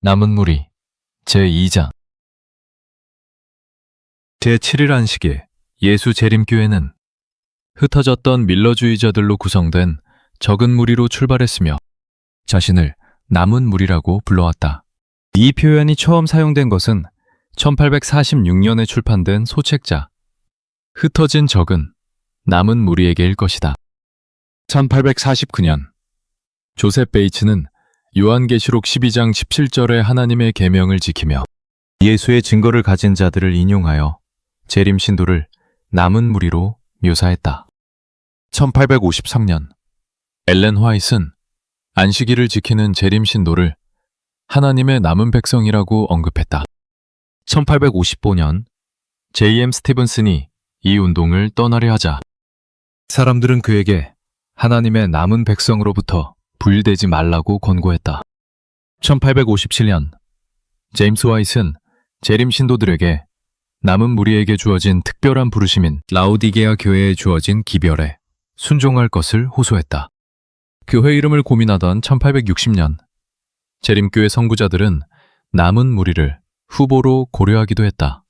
남은 무리 제2장 제7일 안식일 예수 재림교회는 흩어졌던 밀러주의자들로 구성된 적은 무리로 출발했으며 자신을 남은 무리라고 불러왔다. 이 표현이 처음 사용된 것은 1846년에 출판된 소책자 흩어진 적은 남은 무리에게일 것이다. 1849년 조셉 베이츠는 요한계시록 12장 17절의 하나님의 계명을 지키며 예수의 증거를 가진 자들을 인용하여 재림 신도를 남은 무리로 묘사했다. 1853년 엘렌 화이트는 안식일을 지키는 재림 신도를 하나님의 남은 백성이라고 언급했다. 1855년 J.M. 스티븐슨이 이 운동을 떠나려 하자 사람들은 그에게 하나님의 남은 백성으로부터 분리되지 말라고 권고했다. 1857년 제임스 화이트는 재림 신도들에게 남은 무리에게 주어진 특별한 부르심인 라우디게아 교회에 주어진 기별에 순종할 것을 호소했다. 교회 이름을 고민하던 1860년 재림교회 선구자들은 남은 무리를 후보로 고려하기도 했다.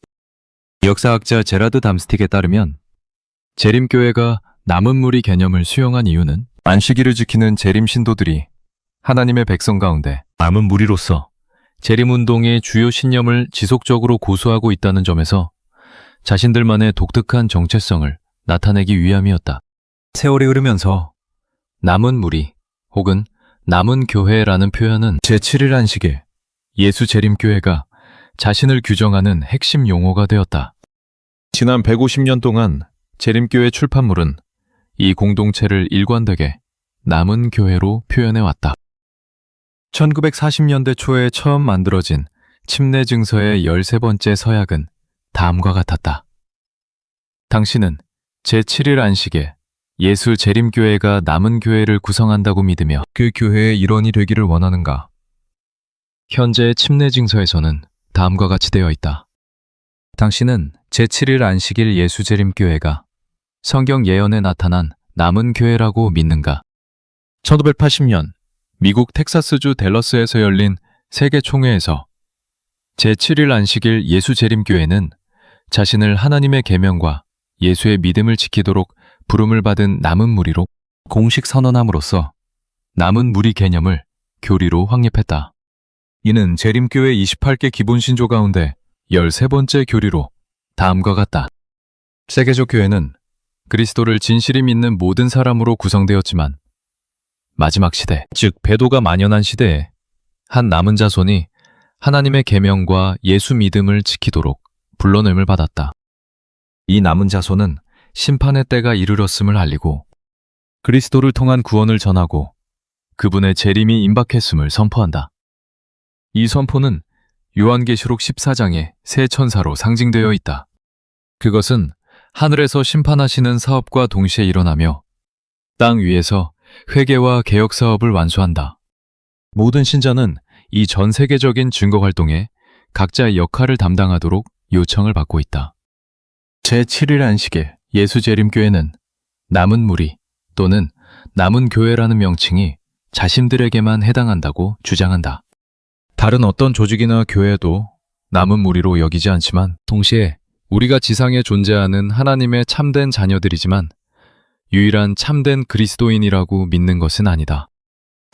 역사학자 제라드 담스틱에 따르면 재림교회가 남은 무리 개념을 수용한 이유는 안식일을 지키는 재림 신도들이 하나님의 백성 가운데 남은 무리로서 재림운동의 주요 신념을 지속적으로 고수하고 있다는 점에서 자신들만의 독특한 정체성을 나타내기 위함이었다. 세월이 흐르면서 남은 무리 혹은 남은 교회라는 표현은 제7일 안식일 예수 재림교회가 자신을 규정하는 핵심 용어가 되었다. 지난 150년 동안 재림교회 출판물은 이 공동체를 일관되게 남은 교회로 표현해왔다. 1940년대 초에 처음 만들어진 침례 증서의 13번째 서약은 다음과 같았다. 당신은 제7일 안식에 예수 재림교회가 남은 교회를 구성한다고 믿으며 그 교회의 일원이 되기를 원하는가? 현재 침례 증서에서는 다음과 같이 되어 있다. 당신은 제7일 안식일 예수 재림교회가 성경 예언에 나타난 남은 교회라고 믿는가? 1980년 미국 텍사스주 댈러스에서 열린 세계 총회에서 제7일 안식일 예수 재림교회는 자신을 하나님의 계명과 예수의 믿음을 지키도록 부름을 받은 남은 무리로 공식 선언함으로써 남은 무리 개념을 교리로 확립했다. 이는 재림교회 28개 기본 신조 가운데 13번째 교리로 다음과 같다. 세계적 교회는 그리스도를 진실히 믿는 모든 사람으로 구성되었지만 마지막 시대, 즉 배도가 만연한 시대에 한 남은 자손이 하나님의 계명과 예수 믿음을 지키도록 불러냄을 받았다. 이 남은 자손은 심판의 때가 이르렀음을 알리고 그리스도를 통한 구원을 전하고 그분의 재림이 임박했음을 선포한다. 이 선포는 요한계시록 14장의 새 천사로 상징되어 있다. 그것은 하늘에서 심판하시는 사업과 동시에 일어나며 땅 위에서 회개와 개혁 사업을 완수한다. 모든 신자는 이 전 세계적인 증거 활동에 각자의 역할을 담당하도록 요청을 받고 있다. 제7일 안식일 예수 재림교회는 남은 무리 또는 남은 교회라는 명칭이 자신들에게만 해당한다고 주장한다. 다른 어떤 조직이나 교회도 남은 무리로 여기지 않지만 동시에 우리가 지상에 존재하는 하나님의 참된 자녀들이지만 유일한 참된 그리스도인이라고 믿는 것은 아니다.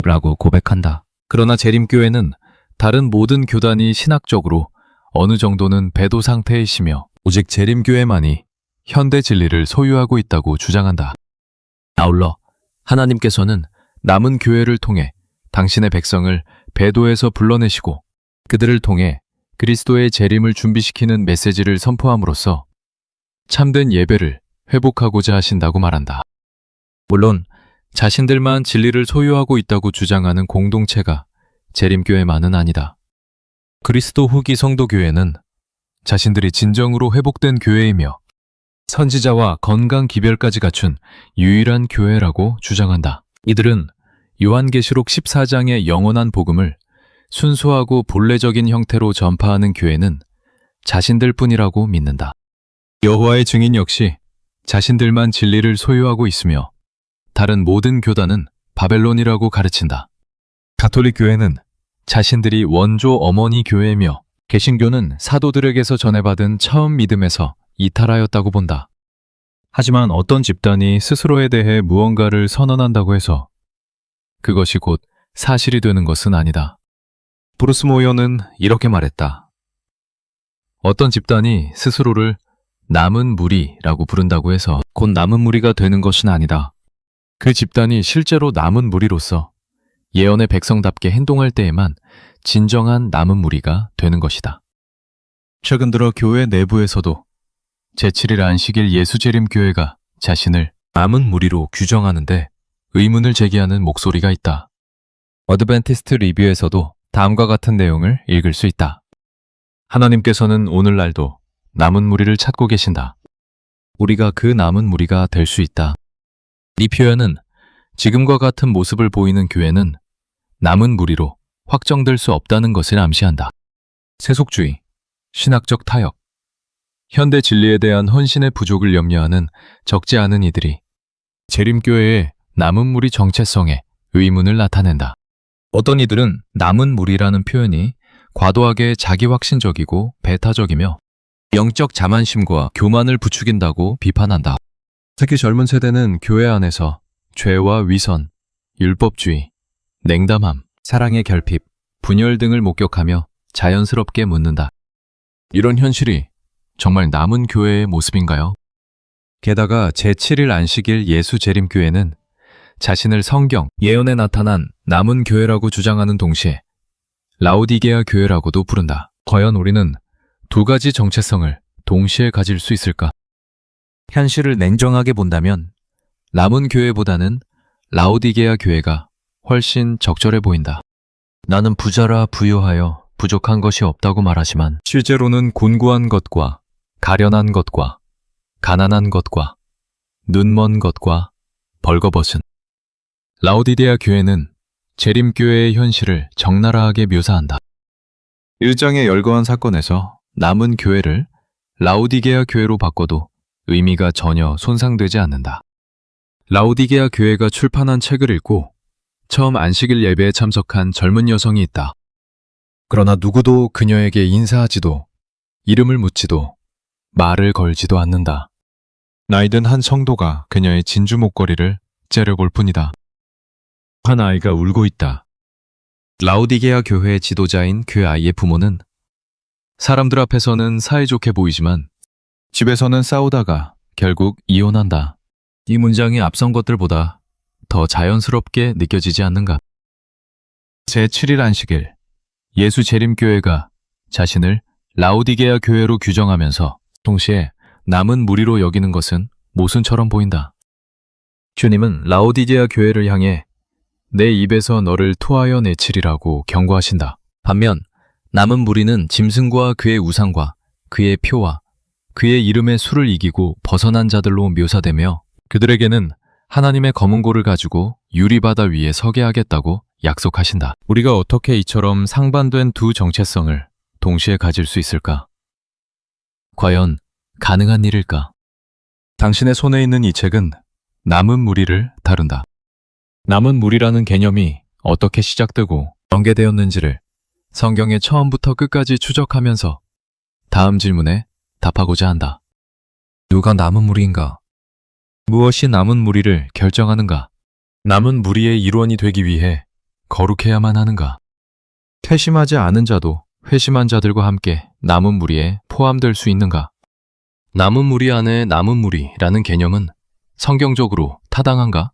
라고 고백한다. 그러나 재림교회는 다른 모든 교단이 신학적으로 어느 정도는 배도 상태이시며 오직 재림교회만이 현대 진리를 소유하고 있다고 주장한다. 아울러 하나님께서는 남은 교회를 통해 당신의 백성을 배도에서 불러내시고 그들을 통해 그리스도의 재림을 준비시키는 메시지를 선포함으로써 참된 예배를 회복하고자 하신다고 말한다. 물론 자신들만 진리를 소유하고 있다고 주장하는 공동체가 재림교회만은 아니다. 그리스도 후기 성도교회는 자신들이 진정으로 회복된 교회이며 선지자와 건강 기별까지 갖춘 유일한 교회라고 주장한다. 이들은 요한계시록 14장의 영원한 복음을 순수하고 본래적인 형태로 전파하는 교회는 자신들뿐이라고 믿는다. 여호와의 증인 역시 자신들만 진리를 소유하고 있으며 다른 모든 교단은 바벨론이라고 가르친다. 가톨릭 교회는 자신들이 원조 어머니 교회며 개신교는 사도들에게서 전해받은 처음 믿음에서 이탈하였다고 본다. 하지만 어떤 집단이 스스로에 대해 무언가를 선언한다고 해서 그것이 곧 사실이 되는 것은 아니다. 브루스 모어는 이렇게 말했다. 어떤 집단이 스스로를 남은 무리라고 부른다고 해서 곧 남은 무리가 되는 것은 아니다. 그 집단이 실제로 남은 무리로서 예언의 백성답게 행동할 때에만 진정한 남은 무리가 되는 것이다. 최근 들어 교회 내부에서도 제7일 안식일 예수재림교회가 자신을 남은 무리로 규정하는데 의문을 제기하는 목소리가 있다. 어드벤티스트 리뷰에서도 다음과 같은 내용을 읽을 수 있다. 하나님께서는 오늘날도 남은 무리를 찾고 계신다. 우리가 그 남은 무리가 될 수 있다. 이 표현은 지금과 같은 모습을 보이는 교회는 남은 무리로 확정될 수 없다는 것을 암시한다. 세속주의, 신학적 타협, 현대 진리에 대한 헌신의 부족을 염려하는 적지 않은 이들이 재림교회의 남은 무리 정체성에 의문을 나타낸다. 어떤 이들은 남은 무리라는 표현이 과도하게 자기확신적이고 배타적이며 영적 자만심과 교만을 부추긴다고 비판한다. 특히 젊은 세대는 교회 안에서 죄와 위선, 율법주의, 냉담함, 사랑의 결핍, 분열 등을 목격하며 자연스럽게 묻는다. 이런 현실이 정말 남은 교회의 모습인가요? 게다가 제7일 안식일 예수재림교회는 자신을 성경, 예언에 나타난 남은 교회라고 주장하는 동시에 라오디게아 교회라고도 부른다. 과연 우리는 두 가지 정체성을 동시에 가질 수 있을까? 현실을 냉정하게 본다면 남은 교회보다는 라오디게아 교회가 훨씬 적절해 보인다. 나는 부자라 부유하여 부족한 것이 없다고 말하지만 실제로는 곤고한 것과 가련한 것과 가난한 것과 눈먼 것과 벌거벗은 라오디게아 교회는 재림교회의 현실을 적나라하게 묘사한다. 일장의 열거한 사건에서 남은 교회를 라오디게아 교회로 바꿔도 의미가 전혀 손상되지 않는다. 라오디게아 교회가 출판한 책을 읽고 처음 안식일 예배에 참석한 젊은 여성이 있다. 그러나 누구도 그녀에게 인사하지도 이름을 묻지도 말을 걸지도 않는다. 나이든 한 성도가 그녀의 진주 목걸이를 째려볼 뿐이다. 한 아이가 울고 있다. 라오디게아 교회의 지도자인 그 아이의 부모는 사람들 앞에서는 사이좋게 보이지만 집에서는 싸우다가 결국 이혼한다. 이 문장이 앞선 것들보다 더 자연스럽게 느껴지지 않는가? 제7일 안식일 예수재림교회가 자신을 라오디게아 교회로 규정하면서 동시에 남은 무리로 여기는 것은 모순처럼 보인다. 주님은 라오디게아 교회를 향해 내 입에서 너를 토하여 내치리라고 경고하신다. 반면 남은 무리는 짐승과 그의 우상과 그의 표와 그의 이름의 수를 이기고 벗어난 자들로 묘사되며 그들에게는 하나님의 검은고를 가지고 유리바다 위에 서게 하겠다고 약속하신다. 우리가 어떻게 이처럼 상반된 두 정체성을 동시에 가질 수 있을까? 과연 가능한 일일까? 당신의 손에 있는 이 책은 남은 무리를 다룬다. 남은 무리라는 개념이 어떻게 시작되고 전개되었는지를 성경의 처음부터 끝까지 추적하면서 다음 질문에 답하고자 한다. 누가 남은 무리인가? 무엇이 남은 무리를 결정하는가? 남은 무리의 일원이 되기 위해 거룩해야만 하는가? 회심하지 않은 자도 회심한 자들과 함께 남은 무리에 포함될 수 있는가? 남은 무리 안에 남은 무리라는 개념은 성경적으로 타당한가?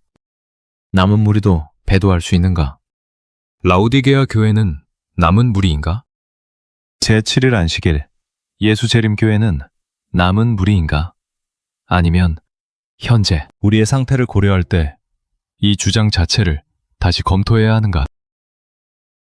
남은 무리도 배도할 수 있는가? 라오디게아 교회는 남은 무리인가? 제7일 안식일 예수재림교회는 남은 무리인가? 아니면 현재 우리의 상태를 고려할 때 이 주장 자체를 다시 검토해야 하는가?